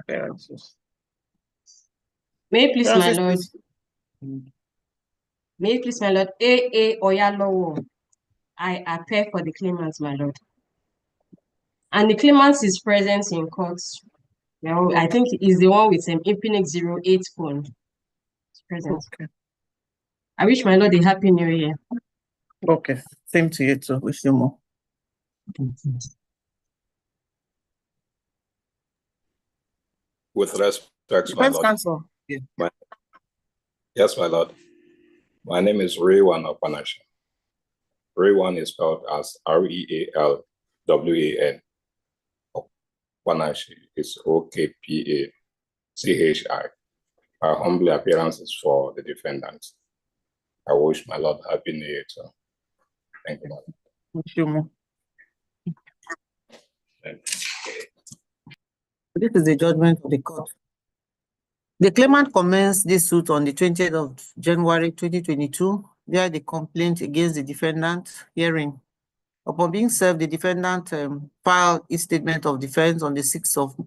appearances. May I please, my Appearances, lord? please. May I please, my lord? A. Oyalowo. I appear for the claimant, my lord. And the claimant is present in court. Well, I think he's the one with Infinix 08 phone. It's present. Okay. I wish my lord a happy new year. Okay. Same to you too. Wish you more. With respect, my Defense lord. counsel. Yeah. Yes, my lord. My name is Rewan Opanashi. Rewan is spelled as Realwan. Opanashi is Okpachi. My humble appearance is for the defendant. I wish my lord happy new year too. Thank you, Lord. Wish you more. Thank you. This is the judgment of the court. The claimant commenced this suit on the 20th of January 2022 via the complaint against the defendant hearing. Upon being served, the defendant filed his statement of defense on the 6th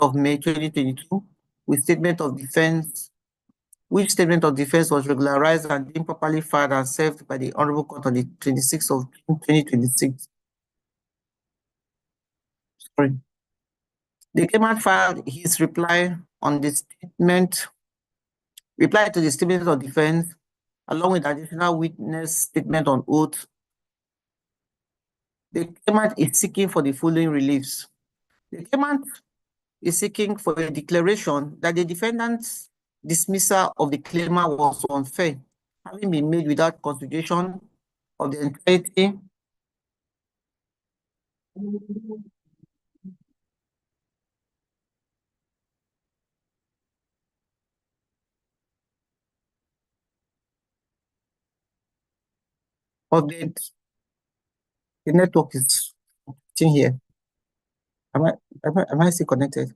of May 2022 with statement of defense, which statement of defense was regularized and improperly filed and served by the Honorable Court on the 26th of June 2026. Sorry. The claimant filed his reply to the statement of defense along with additional witness statement on oath. The claimant is seeking for the following reliefs. The claimant is seeking for a declaration that the defendant's dismissal of the claimant was unfair, having been made without consideration of the entirety of the network is here. Am I still connected?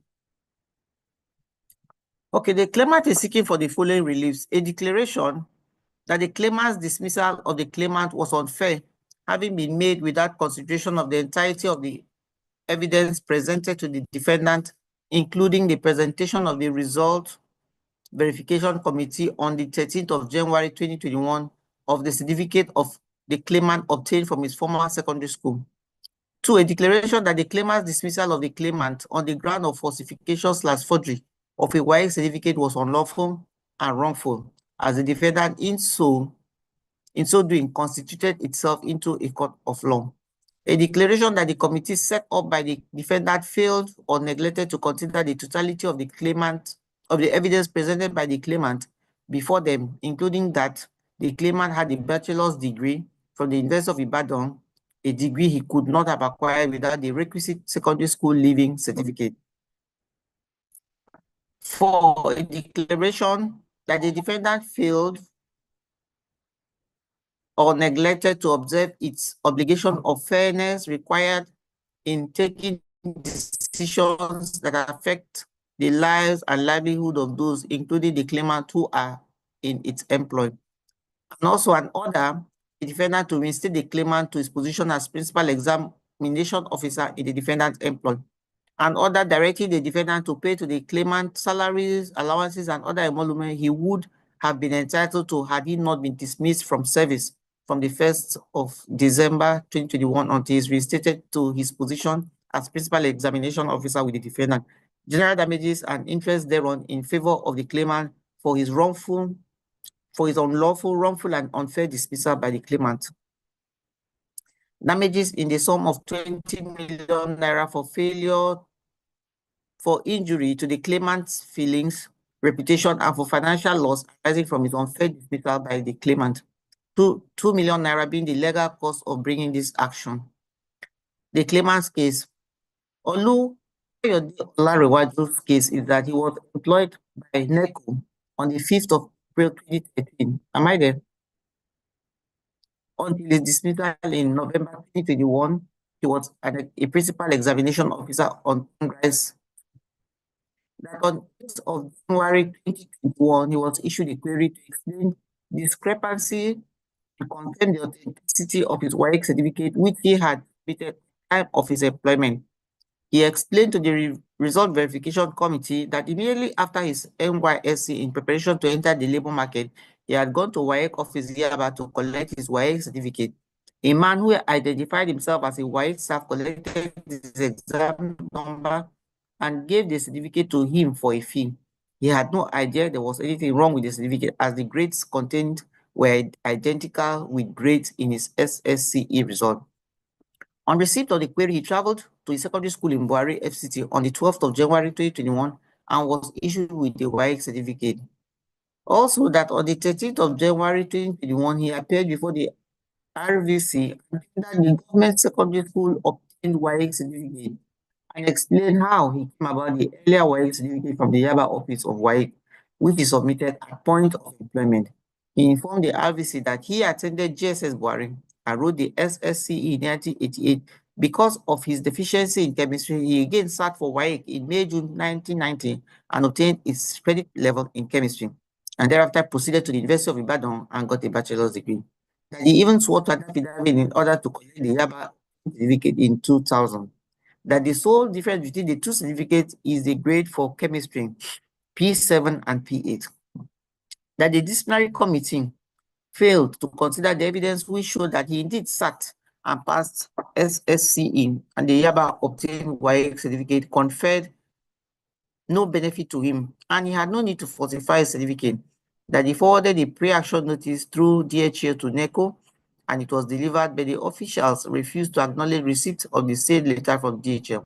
Okay, the claimant is seeking for the following reliefs: a declaration that the claimant's dismissal of the claimant was unfair, having been made without consideration of the entirety of the evidence presented to the defendant, including the presentation of the result verification committee on the 13th of January 2021 of the certificate of the claimant obtained from his former secondary school. 2, a declaration that the claimant's dismissal of the claimant on the ground of falsification/forgery of a WAEC certificate was unlawful and wrongful, as the defendant in so doing constituted itself into a court of law. A declaration that the committee set up by the defendant failed or neglected to consider the totality of the evidence presented by the claimant before them, including that the claimant had a bachelor's degree from the University of Ibadan, a degree he could not have acquired without the requisite secondary school leaving certificate. 4, a declaration that the defendant failed or neglected to observe its obligation of fairness required in taking decisions that affect the lives and livelihood of those, including the claimant, who are in its employ. And also an order the defendant to reinstate the claimant to his position as principal examination officer in the defendant's employ. An order directing the defendant to pay to the claimant salaries, allowances, and other emolument he would have been entitled to had he not been dismissed from service from the 1st of December 2021 until he is reinstated to his position as principal examination officer with the defendant. General damages and interest thereon in favor of the claimant for his unlawful, wrongful, and unfair dismissal by the claimant. Damages in the sum of 20 million naira for failure for injury to the claimant's feelings, reputation, and for financial loss arising from his unfair dismissal by the claimant. 2 million naira being the legal cost of bringing this action. The claimant's case. Olarewaju's case is that he was employed by NECO on the 5th of April 2013. Am I there? Until his dismissal in November 2021, he was a principal examination officer on Congress. That on 8th of January 2021, he was issued a query to explain discrepancy to confirm the authenticity of his WAEC certificate, which he had submitted at the time of his employment. He explained to the Result Verification Committee that immediately after his NYSC in preparation to enter the labor market, he had gone to WAEC office Yaba to collect his WAEC certificate. A man who identified himself as a WAEC staff collected his exam number and gave the certificate to him for a fee. He had no idea there was anything wrong with the certificate as the grades contained were identical with grades in his SSCE result. On receipt of the query, he traveled to his secondary school in Buhari FCT on the 12th of January 2021 and was issued with the WAEC certificate. Also, that on the 13th of January 2021, he appeared before the RVC and that the government secondary school obtained WAEC certificate and explained how he came about the earlier WAEC certificate from the Yaba office of WAEC, which he submitted at point of employment. He informed the RVC that he attended GSS Buhari and wrote the SSCE in 1988. Because of his deficiency in chemistry, he again sat for WAEC in May-June 1990 and obtained his credit level in chemistry, and thereafter proceeded to the University of Ibadan and got a bachelor's degree. That he even swore to an affidavit in order to collect the Yaba certificate in 2000. That the sole difference between the two certificates is the grade for chemistry, P7 and P8. That the disciplinary committee failed to consider the evidence which showed that he indeed sat and passed SSCE and the Yaba obtained WAEC certificate conferred no benefit to him and he had no need to falsify his certificate. That he forwarded a pre-action notice through DHL to NECO and it was delivered, but the officials refused to acknowledge receipt of the said letter from DHL.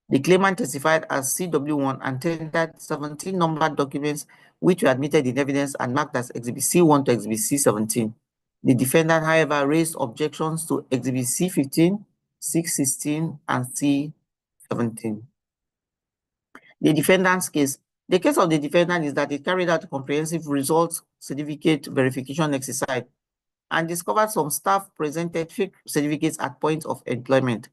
The claimant testified as CW1 and tendered 17 numbered documents which were admitted in evidence and marked as Exhibit C1 to Exhibit C17. The defendant, however, raised objections to Exhibit C15, C16, and C17. The defendant's case. The case of the defendant is that he carried out a comprehensive results certificate verification exercise and discovered some staff presented fake certificates at point of employment.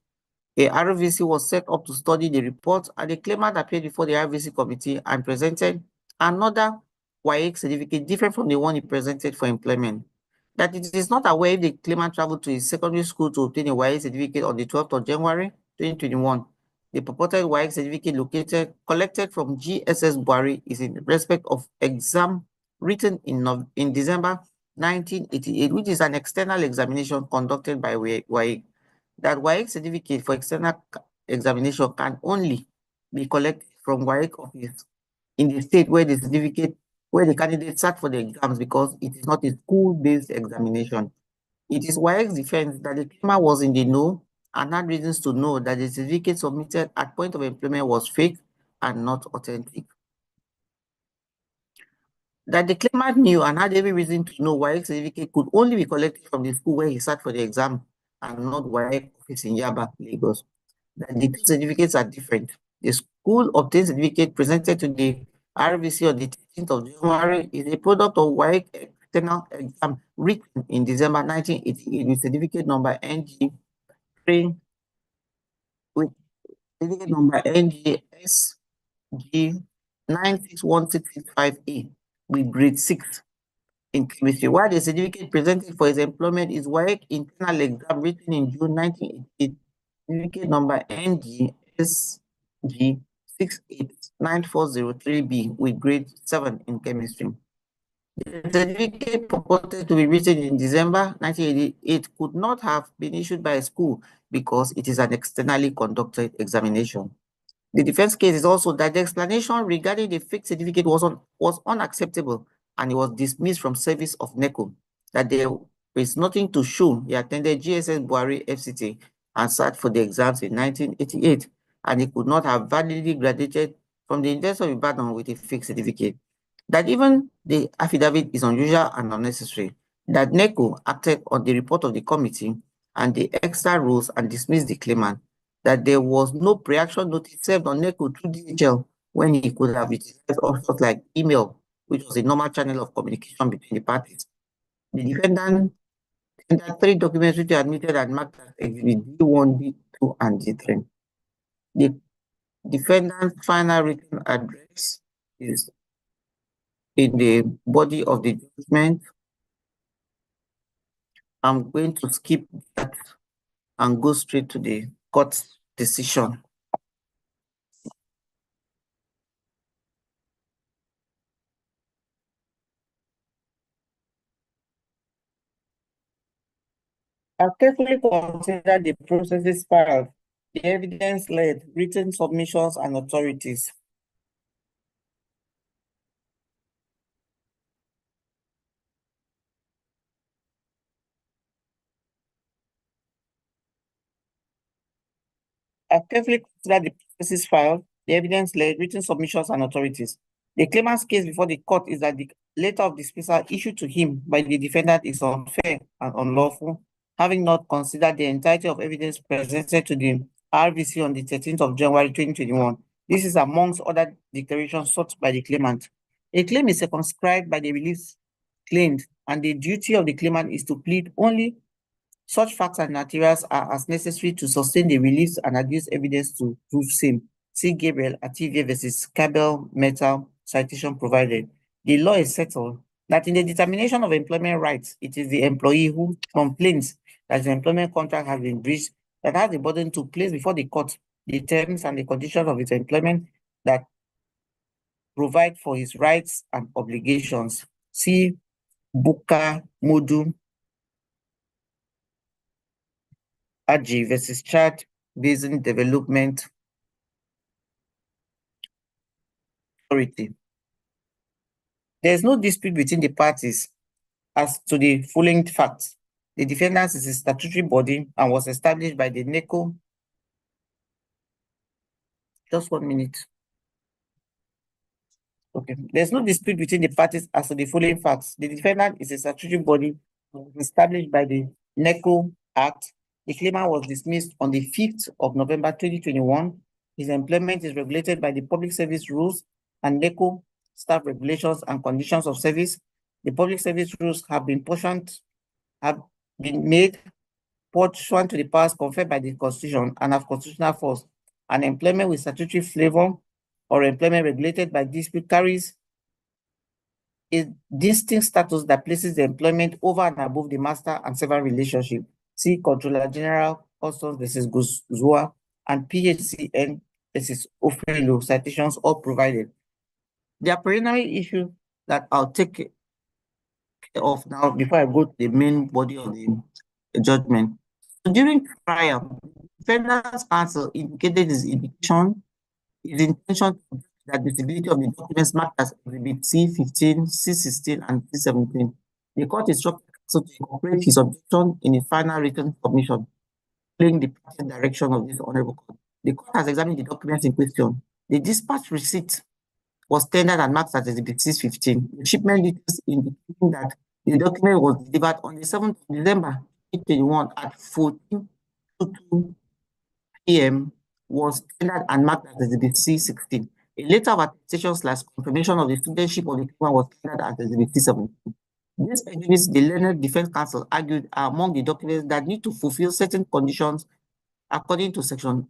A RVC was set up to study the report and the claimant appeared before the RVC committee and presented another WAEC certificate different from the one he presented for employment. That it is not aware if the claimant traveled to his secondary school to obtain a WAEC certificate on the 12th of January 2021. The purported WAEC certificate collected from GSS Buhari is in respect of exam written in December 1988, which is an external examination conducted by WAEC. That WAEC certificate for external examination can only be collected from WAEC office in the state where the candidate sat for the exams because it is not a school-based examination. It is WAEC's defense that the claimant was in the know and had reasons to know that the certificate submitted at point of employment was fake and not authentic. That the claimant knew and had every reason to know WAEC certificate could only be collected from the school where he sat for the exam and not WAEC office in Yaba, Lagos. That the two certificates are different. The school obtained certificate presented to the RVC on the 13th of January is a product of WAEC external exam written in December 1988 with certificate number NG3 with certificate number NGSG 961665A with grade 6 in chemistry, while the certificate presented for his employment is WAEC internal exam written in June 1988, certificate number NGSG 689403B with grade 7 in chemistry. The certificate purported to be written in December 1988 could not have been issued by a school because it is an externally conducted examination. The defense case is also that the explanation regarding the fake certificate was unacceptable and it was dismissed from service of NECO, that there is nothing to show he attended GSS Buhari FCT and sat for the exams in 1988, and he could not have validly graduated from the University of Ibadan with a fake certificate. That even the affidavit is unusual and unnecessary, that NECO acted on the report of the committee and the extra rules and dismissed the claimant, that there was no pre-action notice served on NECO through DHL when he could have utilized options like email, which was a normal channel of communication between the parties. The defendant tendered 3 documents which were admitted and marked as Exhibit D1, D2, and D3. The defendant's final written address is in the body of the judgment. I'm going to skip that and go straight to the court's decision. I've carefully considered the processes filed, the evidence-led, written submissions, and authorities. I've carefully considered the processes filed, the evidence-led, written submissions, and authorities. The claimant's case before the court is that the letter of dismissal issued to him by the defendant is unfair and unlawful, having not considered the entirety of evidence presented to the RVC on the 13th of January 2021. This is amongst other declarations sought by the claimant. A claim is circumscribed by the reliefs claimed, and the duty of the claimant is to plead only such facts and materials are as necessary to sustain the release and adduce evidence to prove same. See Gabriel Ativia versus Cabell Metal citation provided. The law is settled that in the determination of employment rights, it is the employee who complains that the employment contract has been breached that has the burden to place before the court the terms and the conditions of its employment that provide for his rights and obligations. See Buka Modu Aji versus Chad Basin Development Authority. There is no dispute between the parties as to the following facts. The defendant is a statutory body and was established by the NECO. Just 1 minute. Okay. There's no dispute between the parties as to the following facts. The defendant is a statutory body established by the NECO Act. The claimant was dismissed on the 5th of November 2021. His employment is regulated by the Public Service Rules and NECO Staff Regulations and Conditions of Service. The Public Service Rules have been made pursuant to the powers conferred by the Constitution and have constitutional force. An employment with statutory flavor or employment regulated by dispute carries a distinct status that places the employment over and above the master and servant relationship. See Controller General Customs versus Guzua and PHCN versus Ofelo citations all provided. There are preliminary issues that I'll take care of now before I go to the main body of the judgment. So during trial, defendant's counsel indicated his intention that visibility of the documents marked as Exhibit C15, C16, and C17. The court instructed counsel to incorporate his objection in a final written submission, following the party direction of this honorable court. The court has examined the documents in question. The dispatch receipt was tendered and marked as Exhibit C15. The shipment details indicating that the document was delivered on the 7th of December 2021 at 14:02 p.m. was tendered and marked as Exhibit C16. A letter of attestation/confirmation of the studentship of the claimant was tendered as Exhibit C17. These exhibits, the learned defense counsel argued, are among the documents that need to fulfill certain conditions according to Section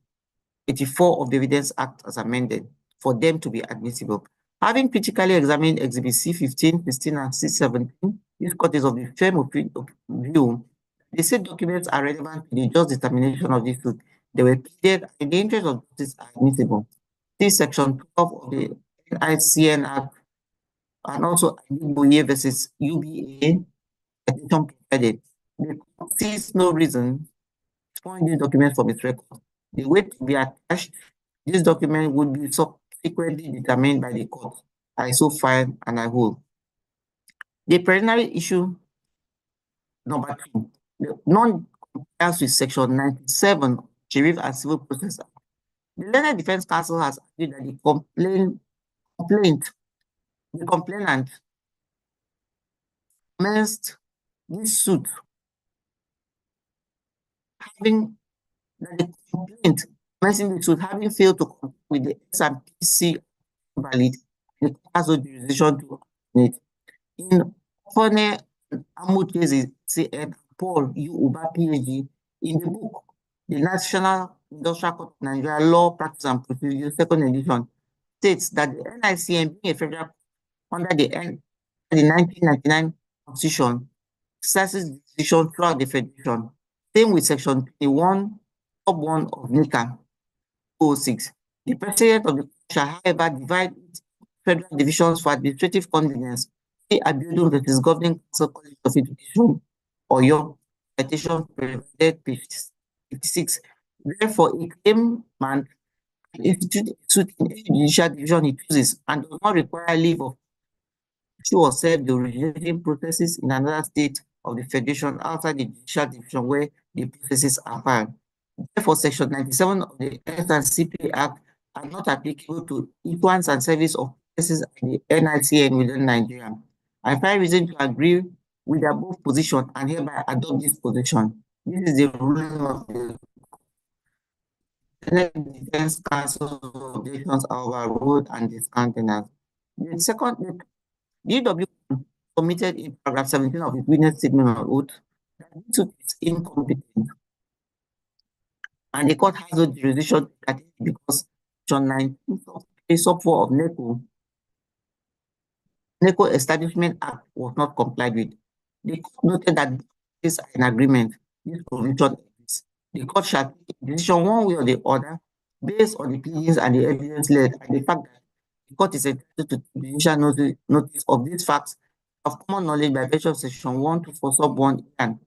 84 of the Evidence Act as amended for them to be admissible. Having critically examined Exhibit C15, 16, and C17, this court is of the firm view the said documents are relevant to the just determination of this truth. They were pleaded in the interest of justice are admissible. See Section 12 of the NICN Act and also Boye versus UBA petition provided. The court sees no reason to find these documents from its record. The weight to be attached, this document would be subsequently determined by the court. I so find and I hold. The preliminary issue number 2, the non-compliance with Section 97 Sheriff and Civil Process Act. The learned defense counsel has argued that the complainant commenced this suit having the complaint commencing the suit having failed to comply with the SMPC valid, the court has no jurisdiction to it. In Fone Amut cases, CN Paul U. Uba PhD, in the book, The National Industrial Court of Nigeria Law, Practice and Procedure, 2nd edition, states that the NICN, being a federal court under the 1999 Constitution, exercises decision throughout the Federation. Same with Section 21, Sub 1 of NICA 206. The President of the court shall, however, divide its federal divisions for administrative convenience. See Abiodun versus Governing Council College of Education, Oyo, citation provided 56. Therefore, a claimant can institute a suit in any judicial division he chooses and does not require leave of issue or serve the originating processes in another state of the federation outside the judicial division where the processes are filed. Therefore, Section 97 of the SRCP Act are not applicable to issuance and service of processes at the NICN within Nigeria. I find reason to agree with the above position and hereby adopt this position. This is the ruling of the Senate Defense Council objections are overruled and discountenance. The second, DW submitted in paragraph 17 of his witness statement on oath that this suit is incompetent and the court has no jurisdiction because Section 19 sub 4 of NECO Establishment Act was not complied with. The court noted that this is an agreement. This provision exists. The court shall take a decision one way or the other based on the pleadings and the evidence led and the fact that the court is entitled to judicial notice of these facts of common knowledge by virtue of Section 124 sub 1 and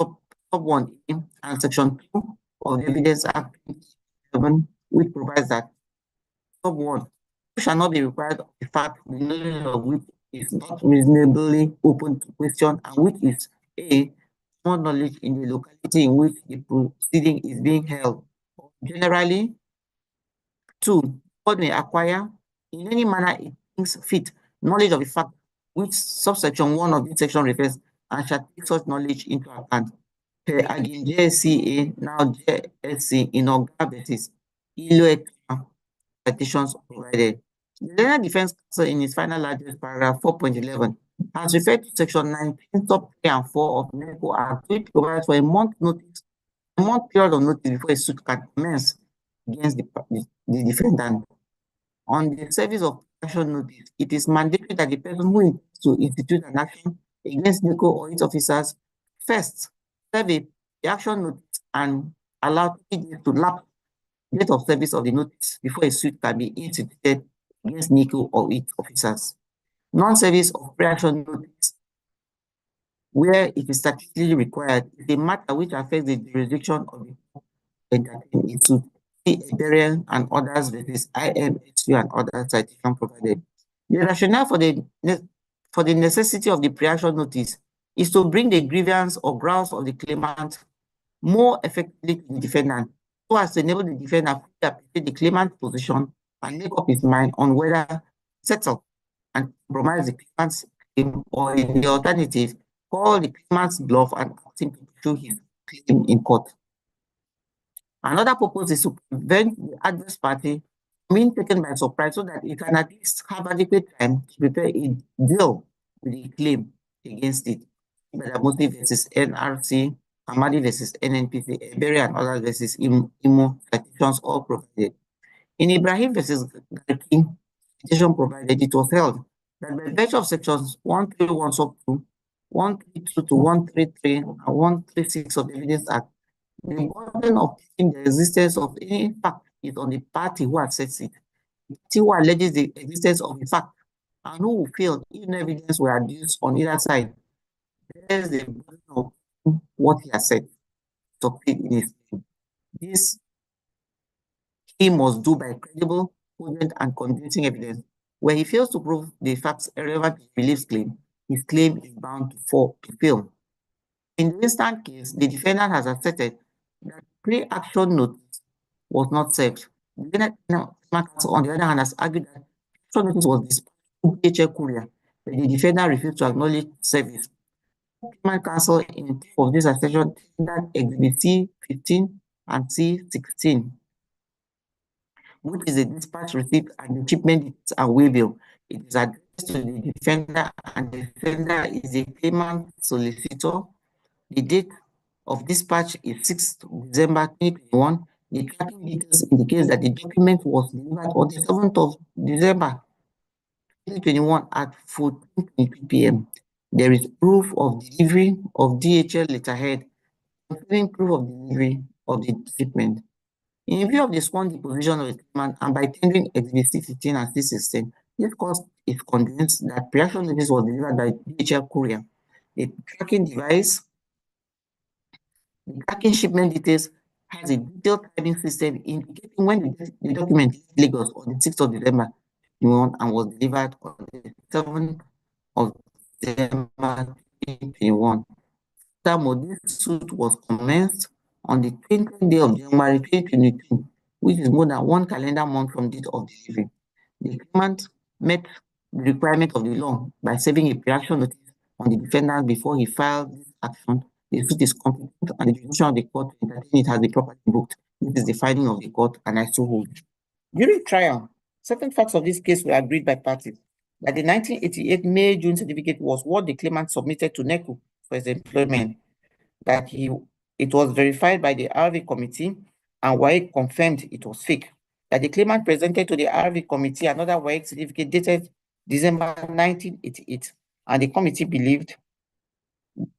sub 1 and Section 2 of the Evidence Act 2011, which provides that sub 1 shall not be required of a fact the knowledge of which is not reasonably open to question and which is a common knowledge in the locality in which the proceeding is being held. Generally, 2, court may acquire in any manner it thinks fit knowledge of a fact which subsection 1 of this section refers and shall take such knowledge into account. Again, JSCA, now JSC in Oga versus Ilo citations provided. The Learned Defense Counsel in its final address, paragraph 4.11, has referred to section 19, sub 3 and 4 of the NECO Act, which provides for a month period of notice before a suit can commence against the defendant. On the service of action notice, it is mandatory that the person who intends to institute an action against NECO or its officers first serve the action notice and allow 3 days to lapse date of service of the notice before a suit can be instituted against NECO or its officers. Non-service of pre-action notice, where it is statutorily required, is a matter which affects the jurisdiction of the entertained in suit. See Burial and others versus IMSU and other citation provided. The rationale for the necessity of the pre-action notice is to bring the grievance or grounds of the claimant more effectively to the defendant, so as to enable the defendant to appreciate the claimant's position and make up his mind on whether to settle and compromise the claimant's claim, or in the alternative, call the claimant's bluff and ask him to pursue his claim in court. Another purpose is to prevent the adverse party from being taken by surprise so that it can at least have adequate time to prepare a deal with the claim against it. Damachi versus NRC, Hamadi versus NNPC, Ebere and others versus IMO citations all provided. In Ibrahim versus Garki, citation provided, it was held that by virtue of sections 131 sub 2, 132 to 133 and 136 of the Evidence Act, the burden of proving the existence of any fact is on the party who accepts it. The party who alleges the existence of a fact and who will fail if no evidence were adduced on either side bears the burden of what he has said to succeed in his claim. This he must do by credible, cogent, and convincing evidence. Where he fails to prove the facts relevant to the belief's claim, his claim is bound to fail. In the instant case, the defendant has asserted that pre-action notice was not served. The counsel, on the other hand, has argued that action notice was dispatched through DHL courier, but the defendant refused to acknowledge service. Human counsel in two of this assertion tendered Exhibit C15 and C16, which is a dispatch receipt and the shipment details are waybill. It is addressed to the defender, and the defender is a claimant solicitor. The date of dispatch is 6th December 2021. The tracking details indicates that the document was delivered on the 7th of December 2021 at 14:22 p.m. There is proof of delivery of DHL letterhead, confirming proof of delivery of the shipment. In view of the sworn deposition of the claimant and by tendering Exhibit C15 and C16, this court is convinced that pre-action notice was delivered by DHL courier. The tracking device The tracking shipment details has a detailed timing system indicating when the document left Lagos on the 6th of December 2021 and was delivered on the 7th of December 2021. Furthermore, this suit was commenced on the 20th day of January 2022, which is more than one calendar month from date of delivery. The claimant met the requirement of the law by serving a pre-action notice on the defendant before he filed this action. The suit is competent and the jurisdiction of the court to entertain it has been properly booked. This is the finding of the court, and I so hold. During trial, certain facts of this case were agreed by parties that the 1988 May-June certificate was what the claimant submitted to NECO for his employment, that it was verified by the RV committee and WAEC confirmed it was fake, that the claimant presented to the RV committee another WAEC certificate dated December 1988, and the committee believed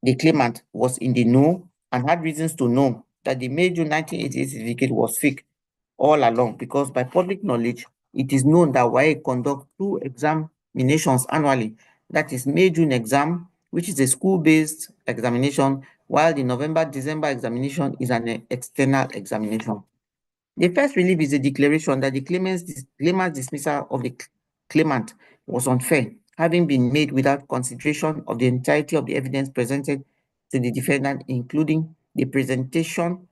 the claimant was in the know and had reasons to know that the May-June 1988 certificate was fake all along, because by public knowledge, it is known that WAEC conducts 2 examinations annually. That is May-June exam, which is a school-based examination, while the November-December examination is an external examination. The first relief is a declaration that the claimant's dismissal of the claimant was unfair, having been made without consideration of the entirety of the evidence presented to the defendant, including the presentation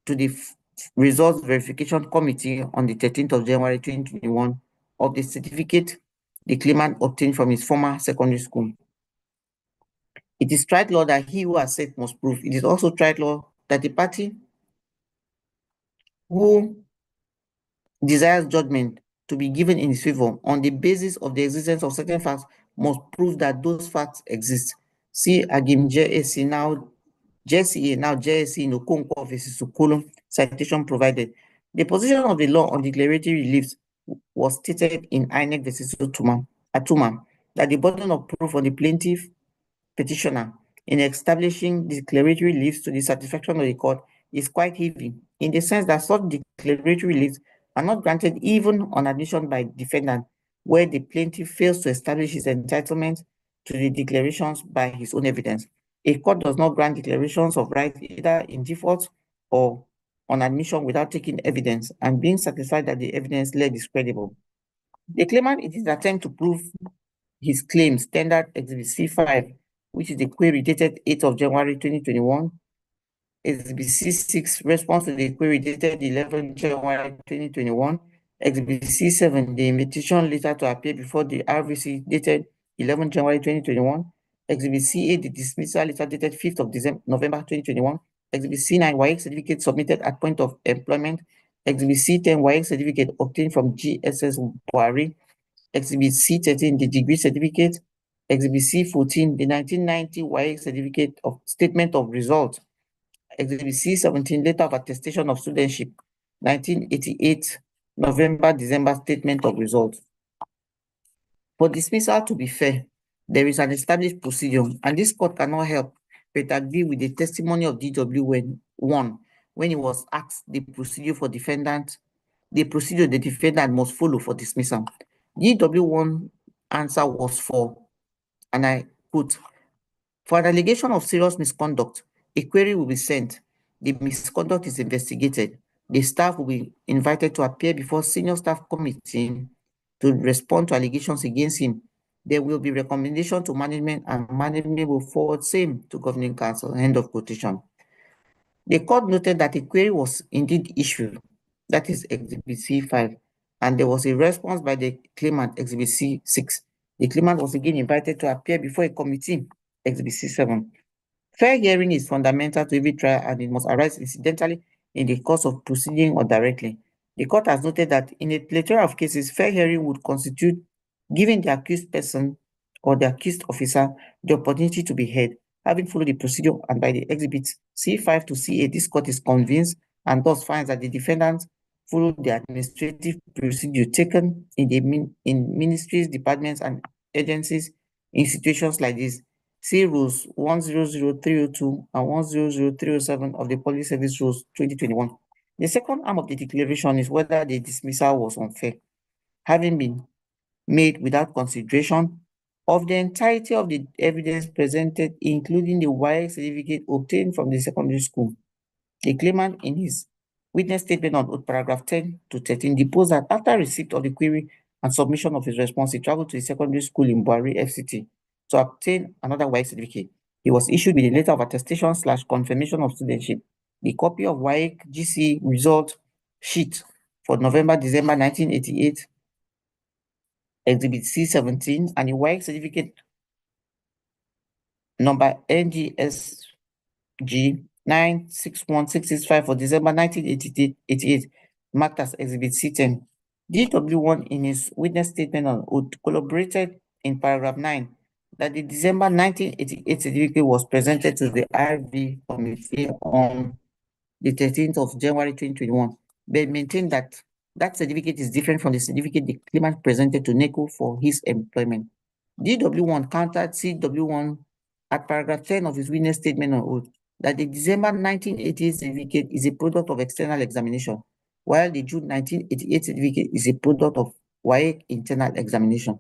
to the Results Verification Committee on the 13th of January 2021 of the certificate the claimant obtained from his former secondary school. It is tried law that he who has said must prove. It is also tried law that the party who desires judgment to be given in his favor on the basis of the existence of certain facts must prove that those facts exist. See Agim JSC now, JCA now JSC no Okonkwo versus Sukolo, citation provided. The position of the law on declaratory reliefs was stated in INEC versus Atuma that the burden of proof on the plaintiff petitioner in establishing declaratory reliefs to the satisfaction of the court is quite heavy, in the sense that such declaratory reliefs are not granted even on admission by defendant, where the plaintiff fails to establish his entitlement to the declarations by his own evidence. A court does not grant declarations of right either in default or on admission without taking evidence and being satisfied that the evidence led is credible. The claimant, in his attempt to prove his claims, tendered Exhibit C5, which is the query dated 8th of January 2021, Exhibit C6, response to the query dated 11th January 2021, Exhibit C7, the invitation letter to appear before the RVC dated 11th January 2021, Exhibit C8, the dismissal letter dated 5th of November 2021, Exhibit C9, WAEC certificate submitted at point of employment, Exhibit C10, WAEC certificate obtained from GSS Buhari, Exhibit C13, the degree certificate, Exhibit C14, the 1990 WAEC certificate of statement of result, Exhibit C17, letter of attestation of studentship, 1988 November-December statement of results. For dismissal to be fair, there is an established procedure, and this court cannot help but agree with the testimony of DW1 when he was asked the procedure the defendant must follow for dismissal. DW1 answer was for, and I quote, for an allegation of serious misconduct, a query will be sent. The misconduct is investigated. The staff will be invited to appear before senior staff committee to respond to allegations against him. There will be recommendation to management, and management will forward same to governing council. End of quotation. The court noted that a query was indeed issued, that is Exhibit C5, and there was a response by the claimant, Exhibit C6. The claimant was again invited to appear before a committee, Exhibit C7. Fair hearing is fundamental to every trial, and it must arise incidentally in the course of proceeding or directly. The court has noted that in a plethora of cases, fair hearing would constitute giving the accused person or the accused officer the opportunity to be heard. Having followed the procedure and by the exhibits C5 to C8, this court is convinced and thus finds that the defendant followed the administrative procedure taken in ministries, departments, and agencies in situations like this. See Rules 100302 and 100307 of the Public Service Rules 2021. The second arm of the declaration is whether the dismissal was unfair, having been made without consideration of the entirety of the evidence presented, including the WAEC certificate obtained from the secondary school, the claimant in his witness statement on oath, paragraph 10 to 13, deposed that after receipt of the query and submission of his response, he traveled to the secondary school in Buari, FCT, to obtain another WAEC certificate. He was issued with a letter of attestation / confirmation of studentship, the copy of WAEC GC result sheet for November-December 1988, Exhibit C17, and a WAEC certificate number NGSG 961665 for December 1988, marked as Exhibit C10. DW1 in his witness statement on oath collaborated in paragraph 9 that the December 1988 certificate was presented to the RV committee on the 13th of January 2021, but maintained that that certificate is different from the certificate the claimant presented to NECO for his employment. DW1 countered CW1 at paragraph 10 of his witness statement on oath that the December 1988 certificate is a product of external examination, while the June 1988 certificate is a product of WAEC internal examination.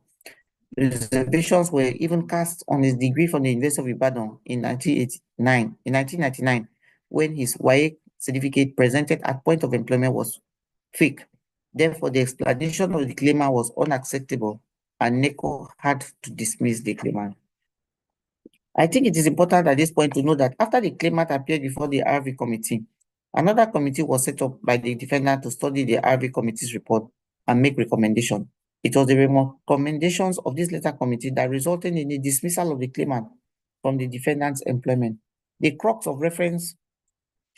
Reservations were even cast on his degree from the University of Ibadan in 1999, when his WAEC certificate presented at point of employment was fake. Therefore, the explanation of the claimant was unacceptable, and NECO had to dismiss the claimant. I think it is important at this point to note that after the claimant appeared before the RV committee, another committee was set up by the defendant to study the RV committee's report and make recommendations. It was the recommendations of this latter committee that resulted in the dismissal of the claimant from the defendant's employment. The crux of reference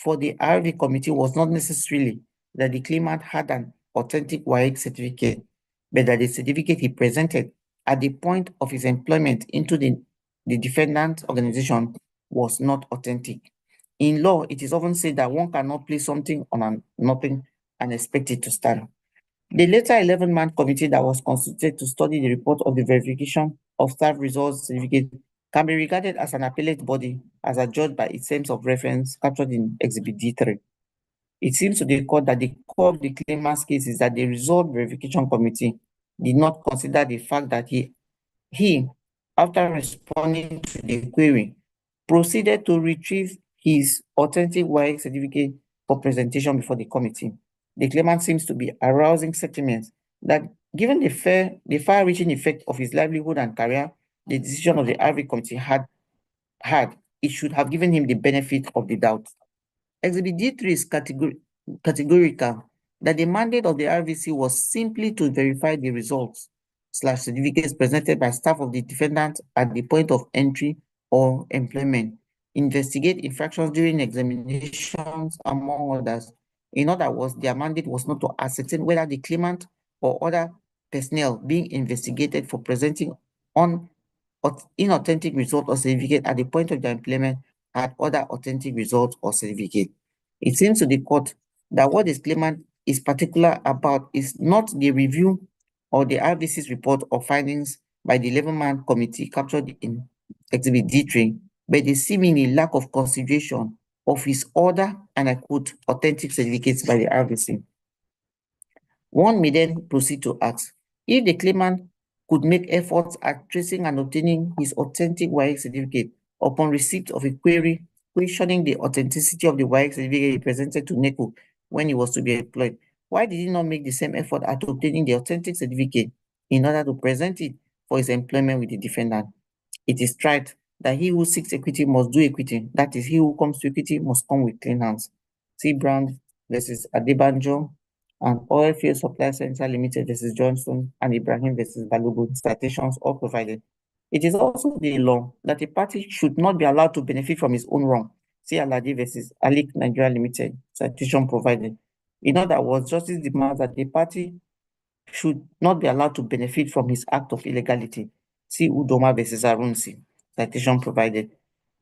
for the RV committee was not necessarily that the claimant had an authentic WAEC certificate, but that the certificate he presented at the point of his employment into the defendant organization was not authentic. In law, it is often said that one cannot place something on nothing and expect it to stand. The later 11-man committee that was constituted to study the report of the verification of staff results certificate can be regarded as an appellate body as adjudged by its terms of reference captured in Exhibit D3. It seems to the court that the core of the claimant's case is that the result verification committee did not consider the fact that he, after responding to the query, proceeded to retrieve his authentic WAEC certificate for presentation before the committee. The claimant seems to be arousing sentiments that, given the far-reaching effect of his livelihood and career, the decision of the RV committee it should have given him the benefit of the doubt. Exhibit D3 is categorical that the mandate of the RVC was simply to verify the results / certificates presented by staff of the defendant at the point of entry or employment, investigate infractions during examinations, among others. In other words, their mandate was not to ascertain whether the claimant or other personnel being investigated for presenting inauthentic result or certificate at the point of their employment had other authentic results or certificate. It seems to the court that what this claimant is particular about is not the review or the RVC's report or findings by the 11-man committee captured in Exhibit D3, but the seemingly lack of consideration of his order, and I quote, authentic certificates by the RVC. One may then proceed to ask, if the claimant could make efforts at tracing and obtaining his authentic WAEC certificate upon receipt of a query questioning the authenticity of the WAEC certificate he presented to NECO when he was to be employed, why did he not make the same effort at obtaining the authentic certificate in order to present it for his employment with the defendant? It is tried that he who seeks equity must do equity. That is, he who comes to equity must come with clean hands. C. Brown versus Adebanjo and Oil Field Supply Center Limited versus Johnson and Ibrahim versus Balogun, citations all provided. It is also the law that a party should not be allowed to benefit from his own wrong. See Aladi versus Alik Nigeria Limited, citation provided. In other words, justice demands that the party should not be allowed to benefit from his act of illegality. See Udoma versus Arunsi, citation provided.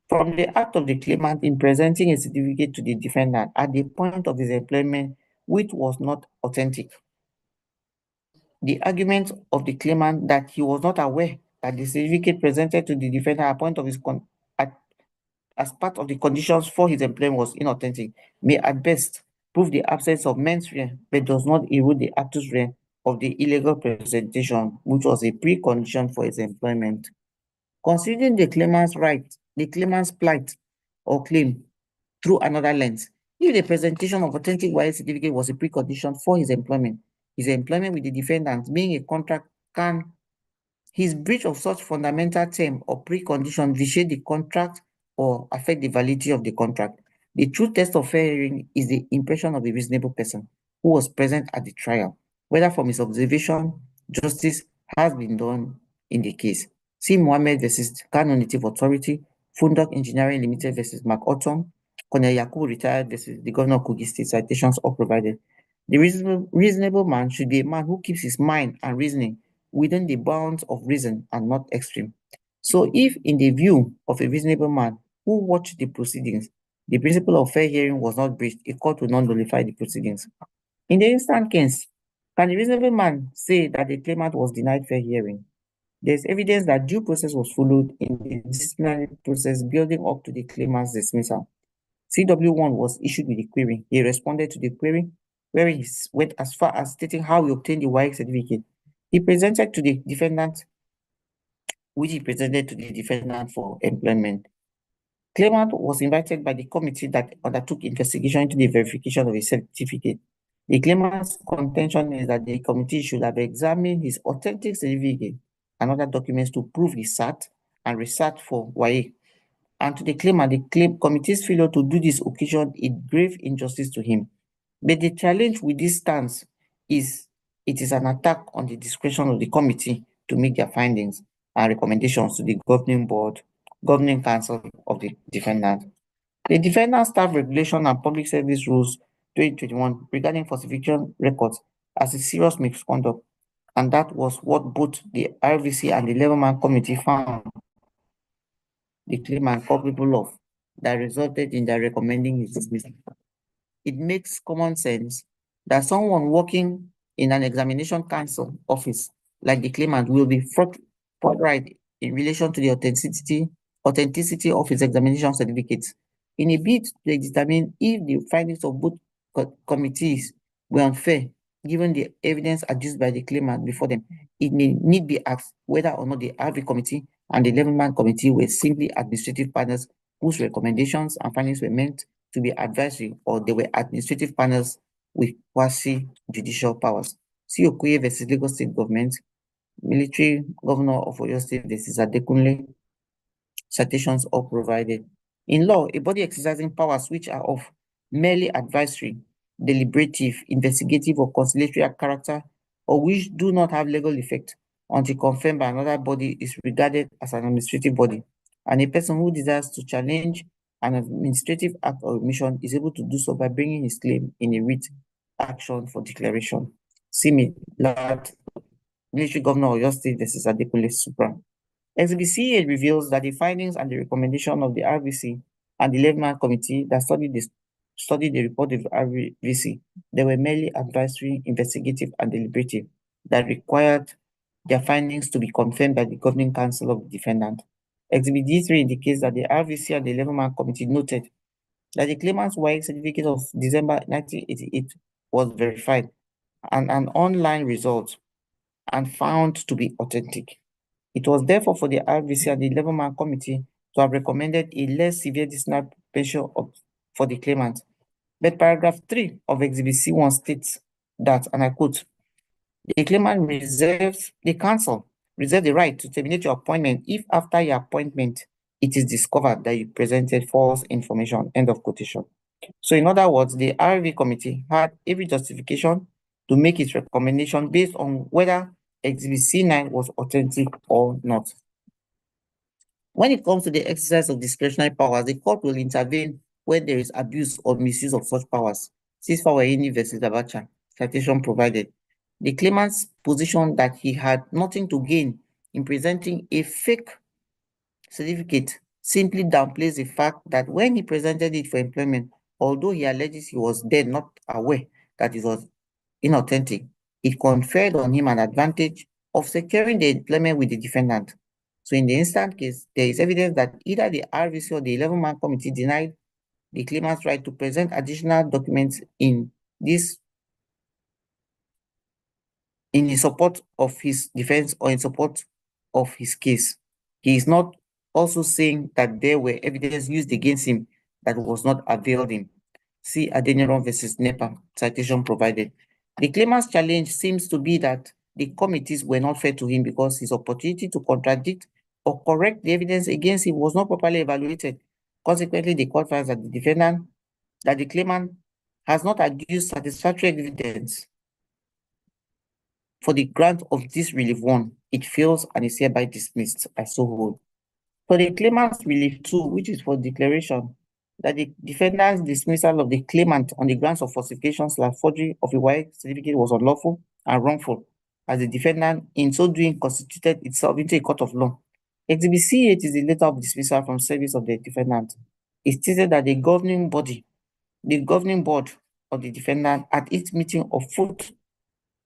From the act of the claimant in presenting a certificate to the defendant at the point of his employment, which was not authentic. The argument of the claimant that he was not aware that the certificate presented to the defendant at point of his as part of the conditions for his employment was inauthentic may at best prove the absence of mens rea, but does not erode the actus rea of the illegal presentation, which was a precondition for his employment. Considering the claimant's right, the claimant's plight or claim through another lens, if the presentation of authentic YA certificate was a precondition for his employment with the defendant being a contract, can his breach of such fundamental term or precondition vitiate the contract or affect the validity of the contract? The true test of fair hearing is the impression of a reasonable person who was present at the trial, whether from his observation, justice has been done in the case. See Mohammed versus Kano Native Authority, Fundok Engineering Limited versus McAutumn, Colonel Yakubu retired versus the Governor of Kogi State. Citations all provided. The reasonable man should be a man who keeps his mind and reasoning within the bounds of reason and not extreme. So if in the view of a reasonable man who watched the proceedings, the principle of fair hearing was not breached, a court will not nullify the proceedings. In the instant case, can the reasonable man say that the claimant was denied fair hearing? There's evidence that due process was followed in the disciplinary process building up to the claimant's dismissal. CW1 was issued with the query. He responded to the query, where he went as far as stating how he obtained the YX certificate. He presented to the defendant, which he presented to the defendant for employment. Claimant was invited by the committee that undertook investigation into the verification of a certificate. The claimant's contention is that the committee should have examined his authentic certificate and other documents to prove he sat and resat for YA. And to the claimant, the committee's failure to do this occasioned a grave injustice to him. But the challenge with this stance is it is an attack on the discretion of the committee to make their findings and recommendations to the governing council of the defendant. The Defendant Staff Regulation and Public Service Rules 2021 regarding falsification records as a serious misconduct, and that was what both the RVC and the 11-man committee found the claimant culpable of, that resulted in their recommending his dismissal. It makes common sense that someone working in an examination council office like the claimant will be forthright in relation to the authenticity of his examination certificates in a bid to determine if the findings of both committees were unfair, given the evidence adduced by the claimant before them. It may need be asked whether or not the RV committee and the 11-man committee were simply administrative panels whose recommendations and findings were meant to be advisory, or they were administrative panels with quasi-judicial powers. See Okoye versus Lagos State Government, Military Governor of Oyo State versus Adekunle. Citations are provided. In law, a body exercising powers which are of merely advisory, deliberative, investigative, or conciliatory character, or which do not have legal effect until confirmed by another body, is regarded as an administrative body, and a person who desires to challenge an administrative act or omission is able to do so by bringing his claim in a writ action for declaration. See me, Military Governor of your state versus Adekunle Supra. Exhibit C reveals that the findings and the recommendation of the RVC and the 11-man committee that studied the report of the RVC, they were merely advisory, investigative, and deliberative that required their findings to be confirmed by the governing council of the defendant. Exhibit D3 indicates that the RVC and the 11-man committee noted that the claimant's YX certificate of December 1988 was verified and an online result and found to be authentic. It was therefore for the RVC and the 11-man committee to have recommended a less severe disciplinary pension for the claimant. But paragraph 3 of Exhibit C1 states that, and I quote, the council reserves the right to terminate your appointment if after your appointment it is discovered that you presented false information, end of quotation. So in other words, the RV committee had every justification to make its recommendation based on whether Exhibit C9 was authentic or not. When it comes to the exercise of discretionary powers, the court will intervene when there is abuse or misuse of such powers. Cisfawaini versus Damachi, citation provided. The claimant's position that he had nothing to gain in presenting a fake certificate simply downplays the fact that when he presented it for employment, although he alleges he was then not aware that it was inauthentic, it conferred on him an advantage of securing the employment with the defendant. So in the instant case, there is evidence that either the RVC or the 11-man committee denied the claimant's right to present additional documents in support of his defense or in support of his case. He is not also saying that there were evidence used against him that was not availed him. See Adeniran versus NEPA, citation provided. The claimant's challenge seems to be that the committees were not fair to him because his opportunity to contradict or correct the evidence against him was not properly evaluated. Consequently, the court finds that the claimant has not adduced satisfactory evidence for the grant of this relief one. It fails and is hereby dismissed. I so hold. For the claimant's relief two, which is for declaration that the defendant's dismissal of the claimant on the grounds of falsification/forgery of a WAEC certificate was unlawful and wrongful, as the defendant in so doing constituted itself into a court of law. Exhibit C8 is the letter of dismissal from service of the defendant. It stated that the governing board of the defendant at its meeting of 4th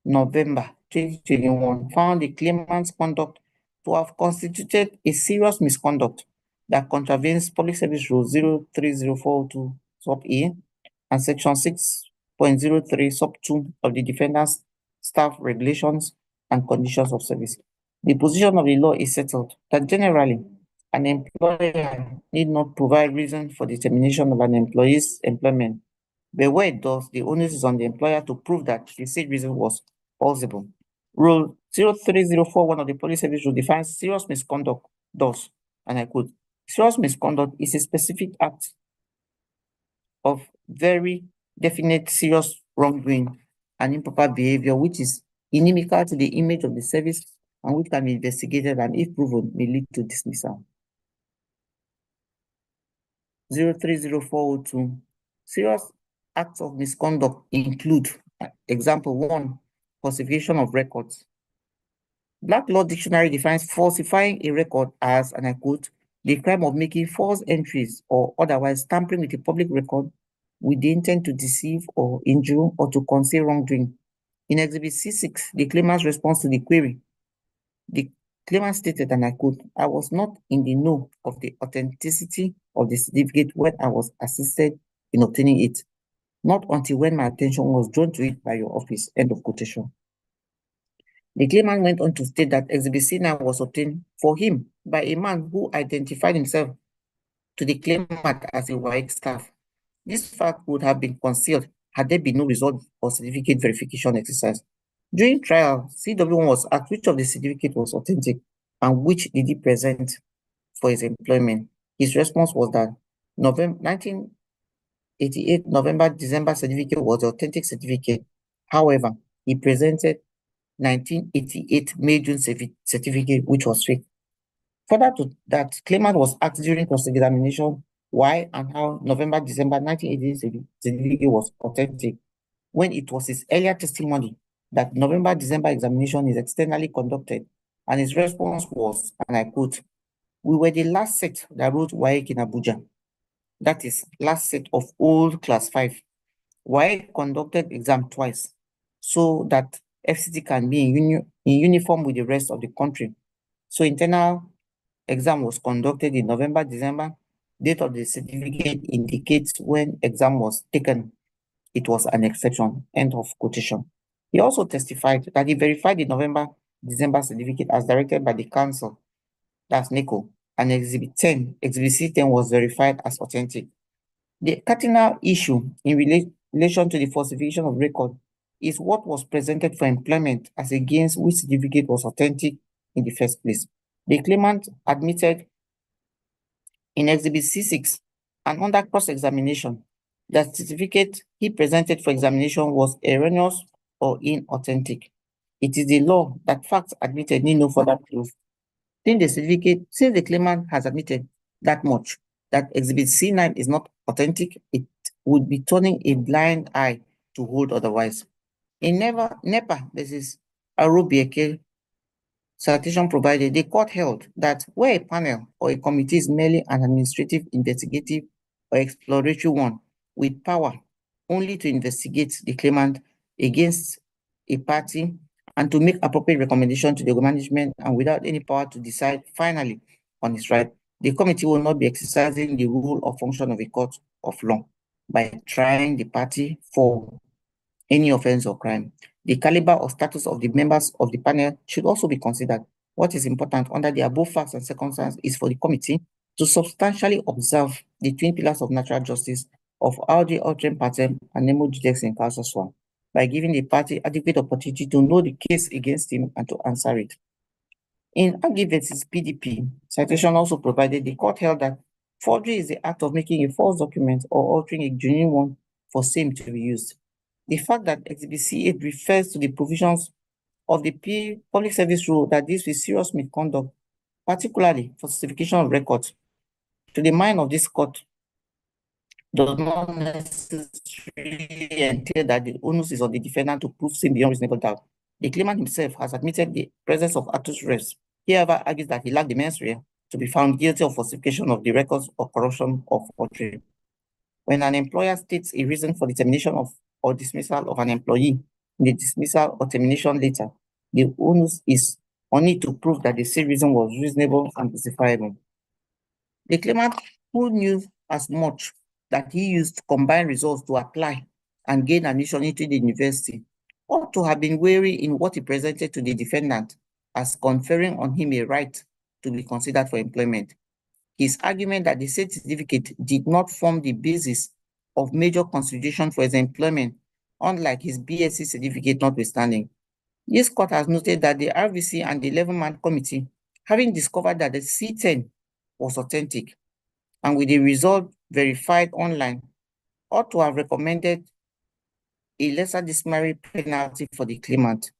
November 2021 found the claimant's conduct to have constituted a serious misconduct that contravenes Public Service Rule 030402 sub A and Section 6.03 sub 2 of the defendant's staff regulations and conditions of service. The position of the law is settled that generally an employer need not provide reason for the termination of an employee's employment, but where it does, the onus is on the employer to prove that the said reason was plausible. Rule 03041 of the Police Service Rule defines serious misconduct thus, and I quote, serious misconduct is a specific act of very definite serious wrongdoing and improper behavior which is inimical to the image of the service and which can be investigated and, if proven, may lead to dismissal. 030402. Serious acts of misconduct include, example 1, falsification of records. Black Law Dictionary defines falsifying a record as, and I quote, the crime of making false entries or otherwise tampering with a public record with the intent to deceive or injure or to conceal wrongdoing. In Exhibit C6, the claimant's response to the query, the claimant stated, and I quote, I was not in the know of the authenticity of the certificate when I was assisted in obtaining it, not until when my attention was drawn to it by your office, end of quotation. The claimant went on to state that Exhibit C9 was obtained for him by a man who identified himself to the claimant as a WAEC staff. This fact would have been concealed had there been no result or certificate verification exercise. During trial, CW1 was asked which of the certificate was authentic and which did he present for his employment. His response was that 1988 November-December certificate was the authentic certificate. However, he presented 1988 May-June certificate, which was fake. Further to that, claimant was asked during cross-examination why and how November-December 1988 certificate was authentic, when it was his earlier testimony that November-December examination is externally conducted, and his response was, and I quote, we were the last set that wrote WAEC in Abuja. That is, last set of old class 5. WAEC conducted exam twice so that FCT can be in uniform with the rest of the country. So internal exam was conducted in November, December. Date of the certificate indicates when exam was taken. It was an exception, end of quotation. He also testified that he verified the November, December certificate as directed by the council, that's NECO, and Exhibit C10 was verified as authentic. The cardinal issue in relation to the falsification of record is what was presented for employment as against which certificate was authentic in the first place. The claimant admitted in Exhibit C6 and under cross-examination that certificate he presented for examination was erroneous or inauthentic. It is the law that facts admitted need no further proof. Since the claimant has admitted that much, that Exhibit C9 is not authentic, it would be turning a blind eye to hold otherwise. In NEPA, this is Arubieke citation provided, the court held that where a panel or a committee is merely an administrative, investigative, or exploratory one with power only to investigate the claimant against a party and to make appropriate recommendation to the management and without any power to decide finally on its right, the committee will not be exercising the rule or function of a court of law by trying the party for any offense or crime. The caliber or status of the members of the panel should also be considered. What is important under the above facts and circumstances is for the committee to substantially observe the twin pillars of natural justice of audi altering pattern and nemo judex in casus one by giving the party adequate opportunity to know the case against him and to answer it. In Agi versus PDP, citation also provided, the court held that forgery is the act of making a false document or altering a genuine one for same to be used. The fact that Exhibit C8 refers to the provisions of the public service rule that deals with serious misconduct, particularly falsification of records, to the mind of this court, does not necessarily entail that the onus is on the defendant to prove sin beyond reasonable doubt. The claimant himself has admitted the presence of actus reus. He, however, argues that he lacked the mens rea to be found guilty of falsification of the records or corruption or forgery. When an employer states a reason for the termination of or dismissal of an employee in the dismissal or termination letter, the onus is on it to prove that the said reason was reasonable and justifiable. The claimant, who knew as much that he used combined results to apply and gain admission into the university, ought to have been wary in what he presented to the defendant as conferring on him a right to be considered for employment. His argument that the said certificate did not form the basis of major consideration for his employment, unlike his BSc certificate notwithstanding. This court has noted that the RVC and the 11-man committee, having discovered that the C10 was authentic and with the result verified online, ought to have recommended a lesser disciplinary penalty for the claimant,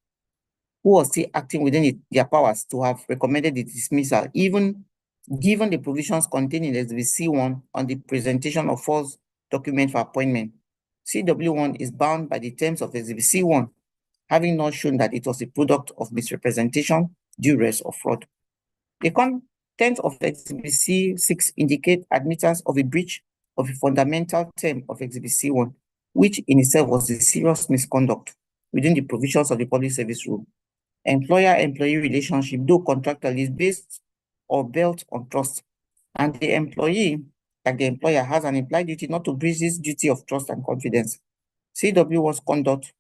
who was still acting within their powers to have recommended the dismissal, even given the provisions contained in Exhibit C1 on the presentation of false document for appointment. CW1 is bound by the terms of Exhibit C1, having not shown that it was a product of misrepresentation, duress, or fraud. The content of Exhibit C6 indicate admittance of a breach of a fundamental term of Exhibit C1, which in itself was a serious misconduct within the provisions of the public service rule. Employer-employee relationship, though contractual, is based or built on trust, and the employee, like the employer, has an implied duty not to breach this duty of trust and confidence. CW1's conduct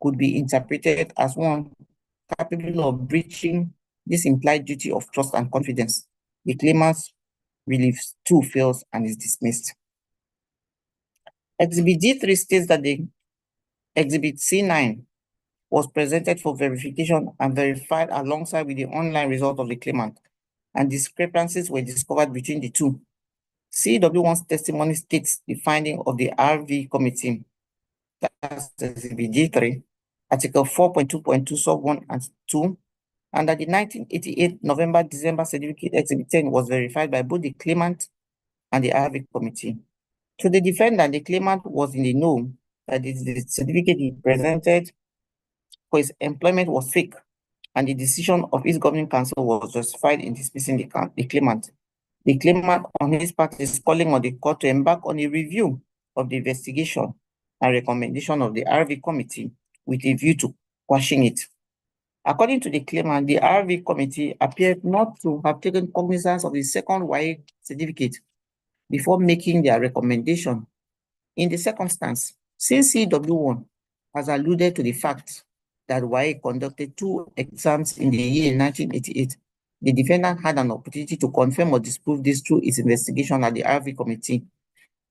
could be interpreted as one capable of breaching this implied duty of trust and confidence. The claimant's relief too fails and is dismissed. Exhibit D3 states that the Exhibit C9 was presented for verification and verified alongside with the online result of the claimant, and discrepancies were discovered between the two. CW1's testimony states the finding of the RV committee, that's Exhibit D3, Article 4.2.2, sub 1 and 2, and that the 1988 November-December certificate Exhibit 10 was verified by both the claimant and the RV committee. To the defendant, the claimant was in the know that the certificate he presented for his employment was fake, and the decision of his governing council was justified in dismissing the claimant. The claimant, on his part, is calling on the court to embark on a review of the investigation and recommendation of the RV committee with a view to quashing it. According to the claimant, the RV committee appeared not to have taken cognizance of the second WAEC certificate before making their recommendation. In the circumstance, since CW1 has alluded to the fact that WAEC conducted 2 exams in the year 1988, the defendant had an opportunity to confirm or disprove this through its investigation at the RV committee.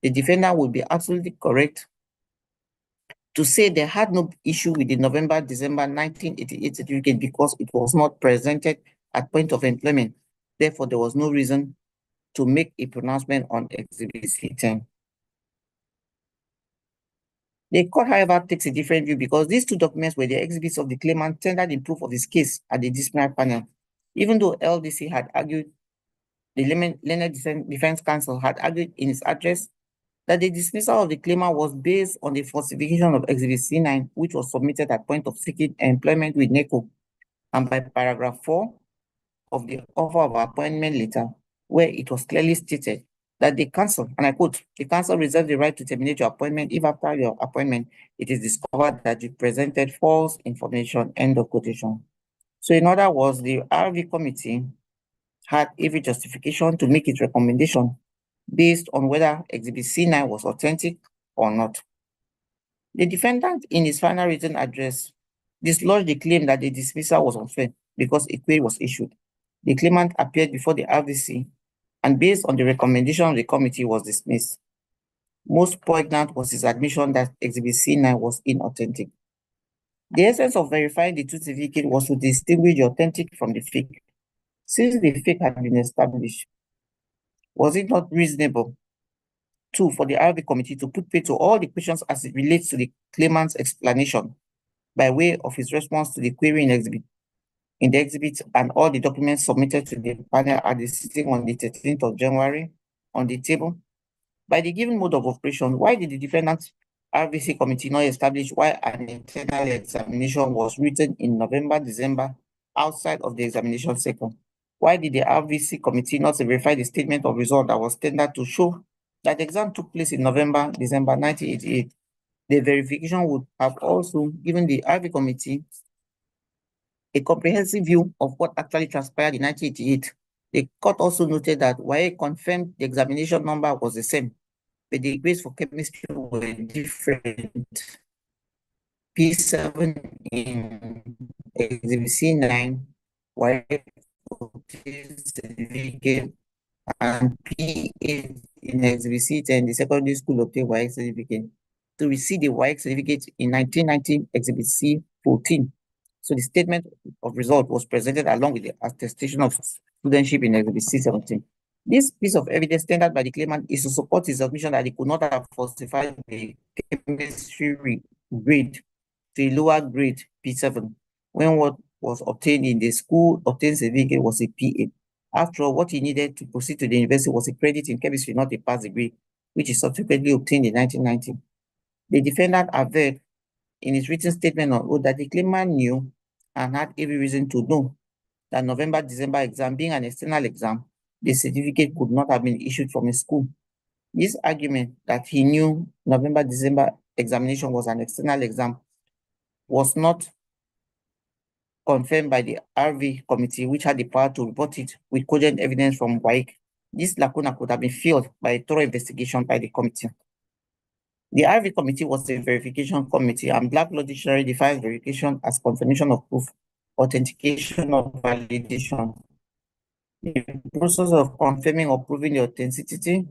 The defendant would be absolutely correct to say they had no issue with the November-December 1988 certificate because it was not presented at point of employment. Therefore, there was no reason to make a pronouncement on Exhibit C10. The court, however, takes a different view because these 2 documents were the exhibits of the claimant tendered in proof of his case at the disciplinary panel. Even though LDC had argued, the Learned Defense Counsel had argued in its address that the dismissal of the claimant was based on the falsification of Exhibit C9, which was submitted at point of seeking employment with NECO, and by paragraph 4 of the offer of appointment letter, where it was clearly stated that the council, and I quote, the council reserves the right to terminate your appointment if after your appointment it is discovered that you presented false information, end of quotation. So in other words, the RV committee had every justification to make its recommendation based on whether Exhibit C9 was authentic or not. The defendant, in his final written address, dislodged the claim that the dismissal was unfair because a query was issued. The claimant appeared before the RVC and based on the recommendation of the committee was dismissed. Most poignant was his admission that Exhibit C9 was inauthentic. The essence of verifying the truth certificate was to distinguish the authentic from the fake. Since the fake had been established, was it not reasonable for the RV committee to put pay to all the questions as it relates to the claimant's explanation by way of his response to the query in the exhibit and all the documents submitted to the panel at the sitting on the 13th of January on the table? By the given mode of operation, why did the defendant RVC committee not establish why an internal examination was written in November, December outside of the examination cycle? Why did the RVC committee not verify the statement of result that was tendered to show that the exam took place in November, December 1988? The verification would have also given the RV committee a comprehensive view of what actually transpired in 1988. The court also noted that while it confirmed the examination number was the same, but the grades for chemistry were different. P7 in Exhibit C9, while certificate, and P8 in Exhibit C10, the secondary school obtained WAEC certificate. To receive the WAEC certificate in 1990, Exhibit C14. So the statement of result was presented along with the attestation of studentship in Exhibit C17. This piece of evidence tendered by the claimant is to support his admission that he could not have falsified the chemistry grade to a lower grade P7 when what was obtained in the school obtained certificate was a P8. After all, what he needed to proceed to the university was a credit in chemistry, not a pass degree, which he subsequently obtained in 1990. The defendant averred in his written statement on oath that the claimant knew and had every reason to know that November-December exam being an external exam, the certificate could not have been issued from a school. This argument that he knew November-December examination was an external exam was not confirmed by the RV committee, which had the power to report it with cogent evidence from WAEC. This lacuna could have been filled by a thorough investigation by the committee. The RV committee was a verification committee, and Black Law Dictionary defines verification as confirmation of proof, authentication or validation. The process of confirming or proving the authenticity,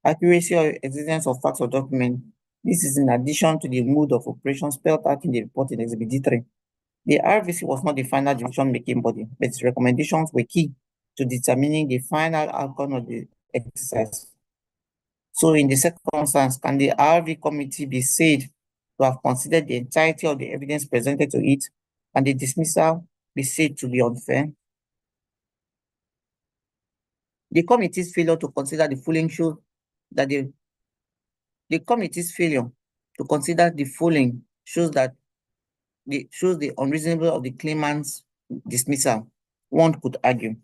accuracy or existence of facts or documents. This is in addition to the mode of operation spelled out in the report in Exhibit D3. The RVC was not the final decision-making body, but its recommendations were key to determining the final outcome of the exercise. So in the circumstance, can the RV committee be said to have considered the entirety of the evidence presented to it, and the dismissal be said to be unfair? The committee's failure to consider the following shows that the committee's failure to consider the following shows that shows the unreasonable of the claimant's dismissal. One could argue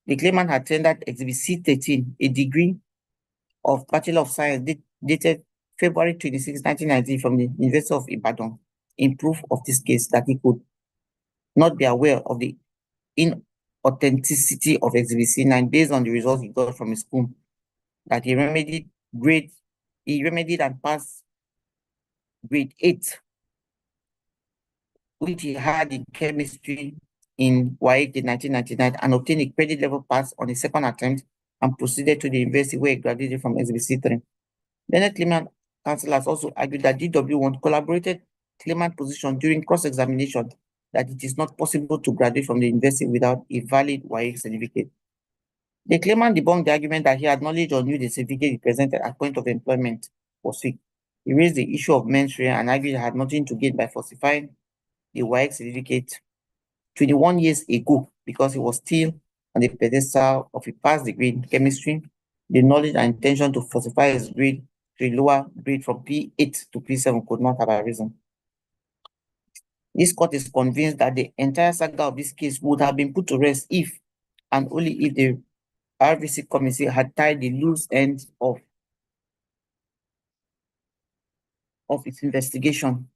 the claimant had tendered Exhibit C13, a degree of Bachelor of Science dated February 26, 1990 from the University of Ibadan, in proof of this case that he could not be aware of the inauthenticity of Exhibit C9 based on the results he got from his school, that he remedied and passed grade 8, which he had in chemistry in WAEC in 1999 and obtained a credit level pass on his second attempt and proceeded to the university where he graduated from Exhibit C3. Bennett claimant counsel has also argued that DW1 collaborated claimant position during cross-examination that it is not possible to graduate from the university without a valid WAEC certificate. The claimant debunked the argument that he acknowledged or knew the certificate he presented at point of employment was fake. He raised the issue of mens rea and argued he had nothing to gain by falsifying the WAEC certificate 21 years ago because he was still on the pedestal of a past degree in chemistry. The knowledge and intention to falsify his grade to a lower grade from P8 to P7 could not have arisen. This court is convinced that the entire saga of this case would have been put to rest if and only if the RVC committee had tied the loose ends of its investigation.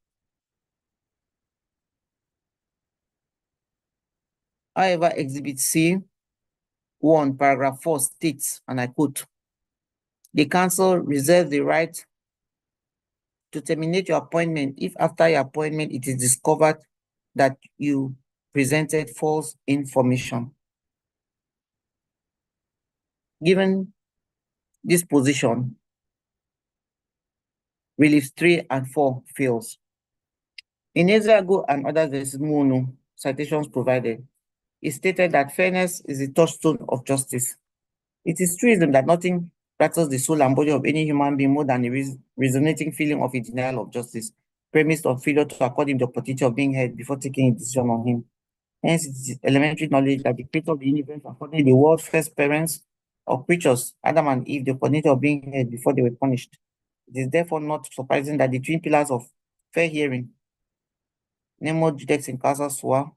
However, Exhibit C1, paragraph 4 states, and I quote, "The council reserves the right to terminate your appointment if after your appointment it is discovered that you presented false information. Given this position, reliefs 3 and 4 fails. In Ezeagu and others versus Mono, citations provided, it stated that fairness is the touchstone of justice. It is truism that nothing rattles the soul and body of any human being more than a resonating feeling of a denial of justice, premised on failure to accord him the opportunity of being heard before taking a decision on him. Hence, it is elementary knowledge that the creator of the universe according the world's first parents or creatures, Adam and Eve, the opportunity of being heard before they were punished. It is therefore not surprising that the twin pillars of fair hearing, Nemo, Judex, and Casa Sua,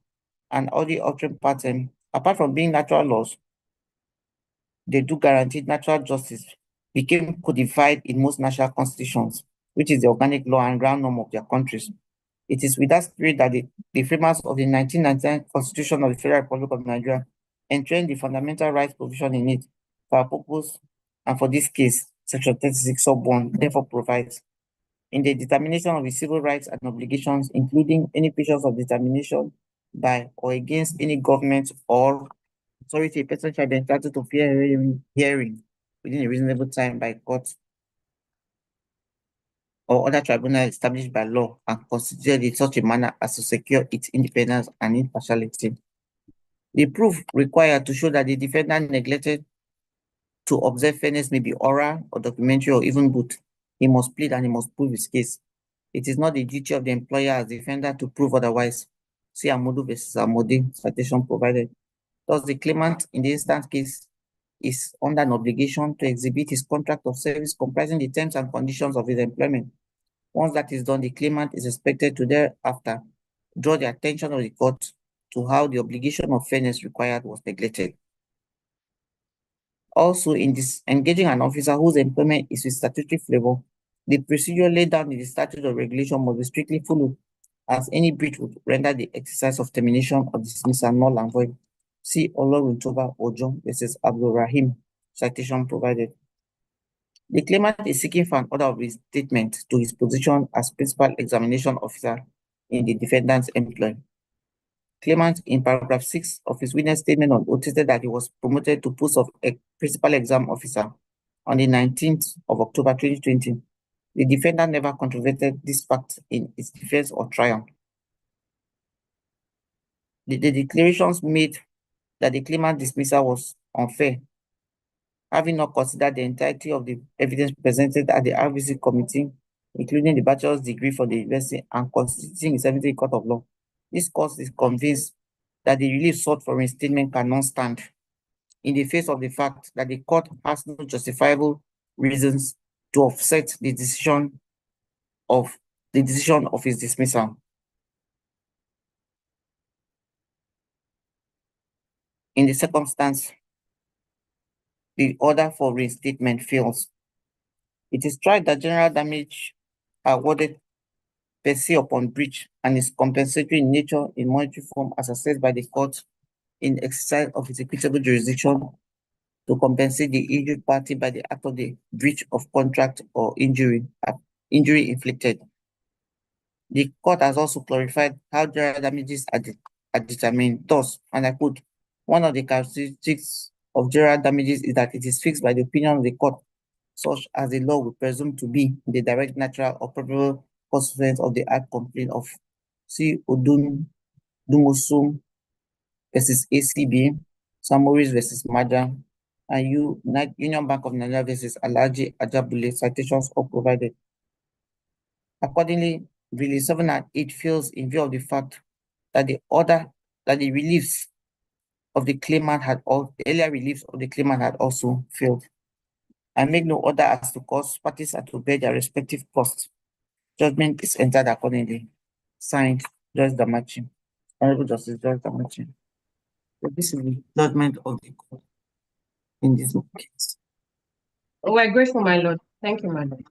and all the altering pattern, apart from being natural laws, they do guarantee natural justice, became codified in most national constitutions, which is the organic law and ground norm of their countries. It is with that spirit that the framers of the 1999 Constitution of the Federal Republic of Nigeria enshrined the fundamental rights provision in it for our purpose, and for this case, Section 36 sub 1 therefore provides in the determination of the civil rights and obligations, including any provisions of determination by or against any government or authority, a person shall be entitled to fair hearing within a reasonable time by court or other tribunal established by law and constituted in such a manner as to secure its independence and impartiality. The proof required to show that the defendant neglected to observe fairness may be oral or documentary or even both. He must plead and he must prove his case. It is not the duty of the employer as defendant to prove otherwise. See Amodu versus Amode, citation provided. Thus, the claimant in the instant case is under an obligation to exhibit his contract of service comprising the terms and conditions of his employment. Once that is done, the claimant is expected to thereafter draw the attention of the court to how the obligation of fairness required was neglected. Also, in this engaging an officer whose employment is with statutory flavor, the procedure laid down in the statute or regulation must be strictly followed, as any breach would render the exercise of termination or dismissal null and void. See Oloruntoba Ojo versus Abdul Rahim, citation provided. The claimant is seeking for an order of restatement to his position as principal examination officer in the defendant's employ. Claimant in paragraph 6 of his witness statement on oath stated that he was promoted to post of a principal exam officer on the 19th of October 2020. The defendant never controverted this fact in its defense or trial. The declarations made that the claimant dismissal was unfair, having not considered the entirety of the evidence presented at the RVC committee, including the bachelor's degree for the university and constituting a 70 court of law. This court is convinced that the relief sought for reinstatement cannot stand in the face of the fact that the court has no justifiable reasons to offset the decision of his dismissal. In the circumstance, the order for reinstatement fails. It is tried that general damage awarded per se upon breach and is compensatory in nature in monetary form as assessed by the court in exercise of its equitable jurisdiction to compensate the injured party by the act of the breach of contract or injury inflicted. The court has also clarified how general damages are determined. Thus, and I quote, one of the characteristics of general damages is that it is fixed by the opinion of the court, such as the law would presume to be the direct, natural, or probable consequence of the act complained of. See Odun Dumosum versus ACB, Samoris versus Maja, and Union Bank of Nigeria versus Alaji Ajabule, citations all provided. Accordingly, Release 7 and 8 fails in view of the fact that the reliefs of the claimant had earlier reliefs of the claimant had also failed. I make no order as to cause parties are to bear their respective costs. Judgment is entered accordingly. Signed, Joyce Damachi. Honorable Justice Joyce Damachi. So this is the judgment of the court in this case. We're grateful, my lord. Thank you, my lord.